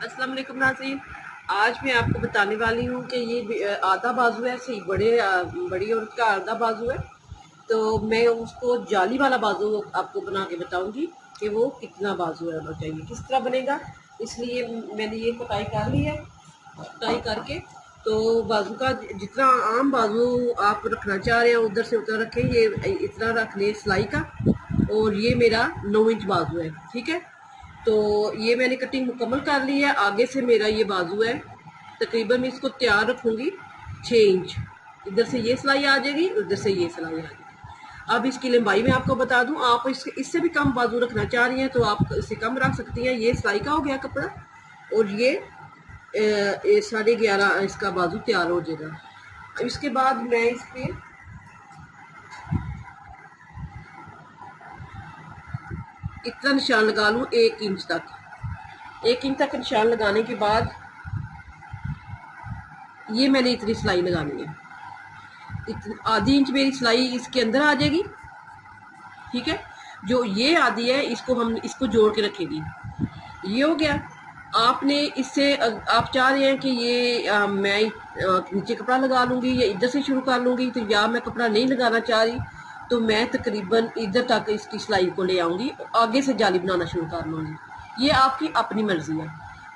अस्सलाम वालेकुम नाज़रीन। आज मैं आपको बताने वाली हूँ कि ये आधा बाजू है, सही बड़ी औरत का आधा बाजू है। तो मैं उसको जाली वाला बाजू आपको बना के बताऊंगी कि वो कितना बाजू है होना चाहिए, किस तरह बनेगा। इसलिए मैंने ये कटाई कर ली है। कटाई करके तो बाजू का जितना आम बाजू आप रखना चाह रहे हैं उधर से उतना रखें। ये इतना रख लें सिलाई का। और ये मेरा 9 इंच बाजू है, ठीक है। तो ये मैंने कटिंग मुकम्मल कर ली है। आगे से मेरा ये बाजू है, तकरीबन मैं इसको तैयार रखूंगी 6 इंच। इधर से ये सिलाई आ जाएगी, उधर से ये सिलाई आ जाएगी। अब इसकी लंबाई मैं आपको बता दूं, आप इससे भी कम बाजू रखना चाह रही हैं तो आप इससे कम रख सकती हैं। ये सिलाई का हो गया कपड़ा और ये 11.5 इसका बाजू तैयार हो जाएगा। इसके बाद मैं इस पे इतना निशान लगा लूँ 1 इंच तक। 1 इंच तक निशान लगाने के बाद ये मैंने इतनी सिलाई लगानी है। आधी इंच मेरी सिलाई इसके अंदर आ जाएगी, ठीक है। जो ये आधी है इसको जोड़ के रखेगी। ये हो गया। आपने इससे आप चाह रहे हैं कि ये मैं नीचे कपड़ा लगा लूंगी या इधर से शुरू कर लूंगी, तो या मैं कपड़ा नहीं लगाना चाह रही तो मैं तकरीबन इधर तक इसकी सिलाई को ले आऊंगी, आगे से जाली बनाना शुरू कर लूंगी। ये आपकी अपनी मर्जी है,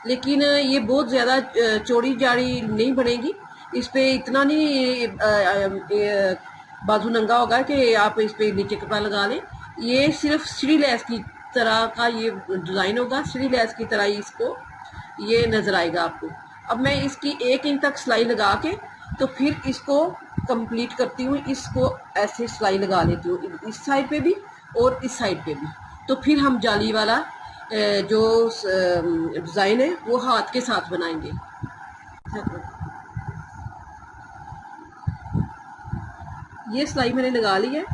लेकिन ये बहुत ज़्यादा चौड़ी जाड़ी नहीं बनेगी। इस पे इतना नहीं बाजू नंगा होगा कि आप इस पे नीचे कपड़ा लगा लें। ये सिर्फ सीढ़ी लैस की तरह का ये डिज़ाइन होगा, सीढ़ी लैस की तरह ही इसको ये नज़र आएगा आपको। अब मैं इसकी 1 इंच तक सिलाई लगा के तो फिर इसको कंप्लीट करती हूँ। इसको ऐसे सिलाई लगा लेती हूँ, इस साइड पे भी और इस साइड पे भी। तो फिर हम जाली वाला जो डिज़ाइन है वो हाथ के साथ बनाएंगे। ये सिलाई मैंने लगा ली है।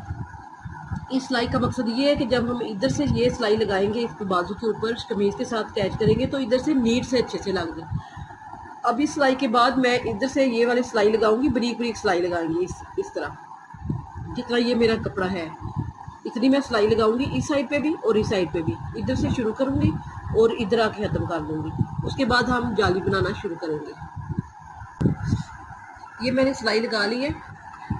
इस सिलाई का मकसद ये है कि जब हम इधर से ये सिलाई लगाएंगे इस बाजू के ऊपर कमीज के साथ अटैच करेंगे तो इधर से नीट से अच्छे से लग जाए। अब इस सिलाई के बाद मैं इधर से ये वाली सिलाई लगाऊंगी, बरीक बरीक सिलाई लगाएंगी इस तरह। जितना ये मेरा कपड़ा है इतनी मैं सिलाई लगाऊंगी, इस साइड पे भी और इस साइड पे भी। इधर से शुरू करूंगी और इधर आके खत्म कर दूंगी। उसके बाद हम जाली बनाना शुरू करेंगे। ये मैंने सिलाई लगा ली है।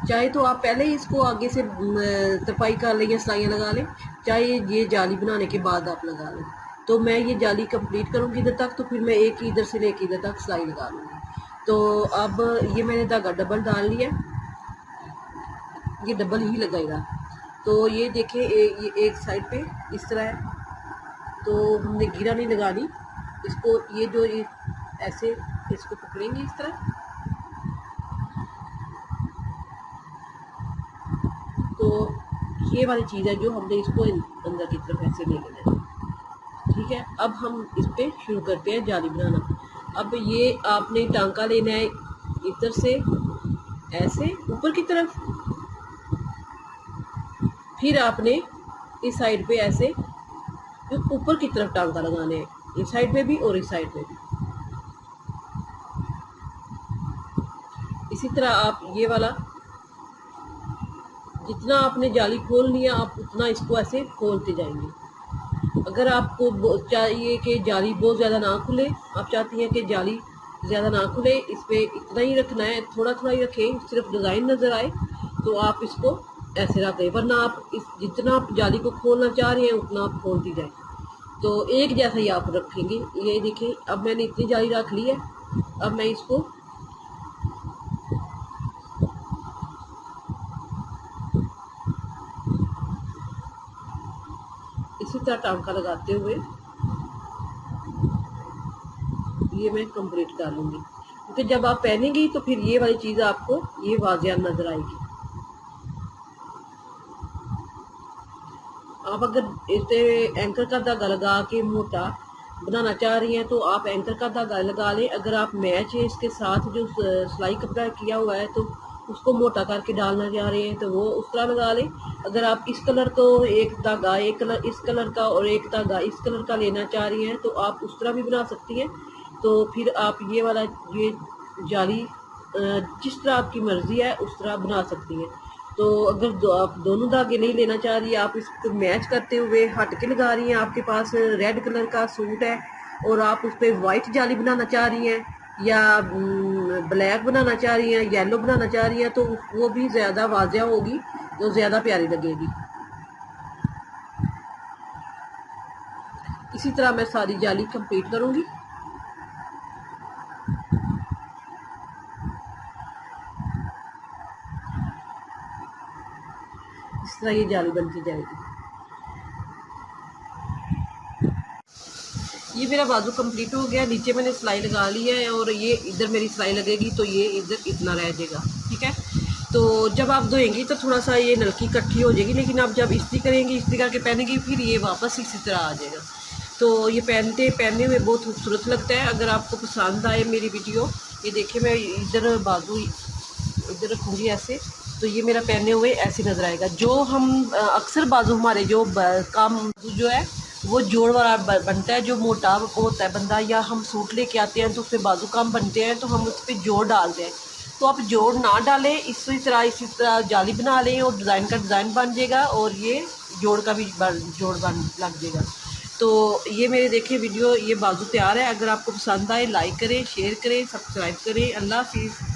चाहे तो आप पहले ही इसको आगे से तरपाई कर लें या सिलाइयाँ लगा लें, चाहे ये जाली बनाने के बाद आप लगा लें। तो मैं ये जाली कंप्लीट करूँगी इधर तक, तो फिर मैं एक ही इधर से लेके इधर तक सिलाई लगा लूँगी। तो अब ये मैंने धागा डबल डाल लिया, ये डबल ही लगेगा। तो ये देखें ये एक साइड पे इस तरह है, तो हमने गिरा नहीं लगानी इसको। ये ऐसे इसको पकड़ेंगे इस तरह। तो ये वाली चीज़ है जो हमने इसको अंदर की तरफ ऐसे ले लेना है, ठीक है। अब हम इस पे शुरू करते हैं जाली बनाना। अब ये आपने टांका लेना है इधर से ऐसे ऊपर की तरफ, फिर आपने इस साइड पे ऐसे ऊपर की तरफ टांका लगाने हैं, इस साइड पे भी और इस साइड पे भी। इसी तरह आप ये वाला जितना आपने जाली खोलनी है आप उतना इसको ऐसे खोलते जाएंगे। अगर आपको चाहिए कि जाली बहुत ज़्यादा ना खुले, आप चाहती हैं कि जाली ज़्यादा ना खुले, इस पर इतना ही रखना है, थोड़ा थोड़ा ही रखें, सिर्फ डिज़ाइन नज़र आए तो आप इसको ऐसे रख दें। वरना आप जितना आप जाली को खोलना चाह रहे हैं उतना आप खोलती जाए, तो एक जैसा ही आप रखेंगे। ये देखें, अब मैंने इतनी जाली रख ली है। अब मैं इसको इसी तरह टांका लगाते हुए ये मैं कंप्लीट कर लूँगी, क्योंकि जब आप पहनेंगी तो फिर ये वाली चीज़ आपको ये वाजिया नज़र आएगी। आप अगर इस एंकर का धागा लगा के मोटा बनाना चाह रही हैं तो आप एंकर का धागा लगा लें। अगर आप मैच है इसके साथ जो सिलाई कपड़ा किया हुआ है तो उसको मोटा करके डालना चाह रहे हैं तो वो उस तरह लगा लें। अगर आप इस कलर को एक धागा एक कलर इस कलर का और एक धागा इस कलर का लेना चाह रही हैं तो आप उस तरह भी बना सकती हैं। तो फिर आप ये वाला ये जाली जिस तरह आपकी मर्जी है उस तरह बना सकती हैं। तो अगर आप दोनों धागे नहीं लेना चाह रही, आप इसको मैच करते हुए हट के लगा रही हैं, आपके पास रेड कलर का सूट है और आप उस पर वाइट जाली बनाना चाह रही हैं या ब्लैक बनाना चाह रही हैं, येलो बनाना चाह रही हैं, तो वो भी ज़्यादा वाज़िया होगी, तो ज़्यादा प्यारी लगेगी। इसी तरह मैं सारी जाली कंप्लीट करूँगी। इस तरह ये जाली बनती जाएगी। ये मेरा बाजू कंप्लीट हो गया, नीचे मैंने सिलाई लगा ली है और ये इधर मेरी सिलाई लगेगी तो ये इधर इतना रह जाएगा, ठीक है। तो जब आप धोएंगी तो थोड़ा सा ये नलकी इकट्ठी हो जाएगी, लेकिन आप जब इस्त्री करेंगी, इस्त्री करके पहनेंगी, फिर ये वापस इसी तरह आ जाएगा। तो ये पहनने में बहुत खूबसूरत लगता है। अगर आपको पसंद आए मेरी वीडियो, ये देखिए मैं इधर बाजू इधर रखूँगी ऐसे, तो ये मेरा पहने हुए ऐसे नज़र आएगा। जो हम अक्सर बाजू हमारे जो काम जो है वो जोड़ वाला बनता है, जो मोटा होता है बंदा, या हम सूट लेके आते हैं तो उस पर बाजू काम बनते हैं तो हम उस पर जोड़ डालते हैं। तो आप जोड़ ना डालें, इसी तरह जाली बना लें और डिज़ाइन का डिज़ाइन बन जाएगा और ये जोड़ का भी जोड़ बन लग जाएगा। तो ये मेरे देखिए वीडियो, ये बाजू तैयार है। अगर आपको पसंद आए लाइक करें, शेयर करें, सब्सक्राइब करें। अल्लाह हाफिज़।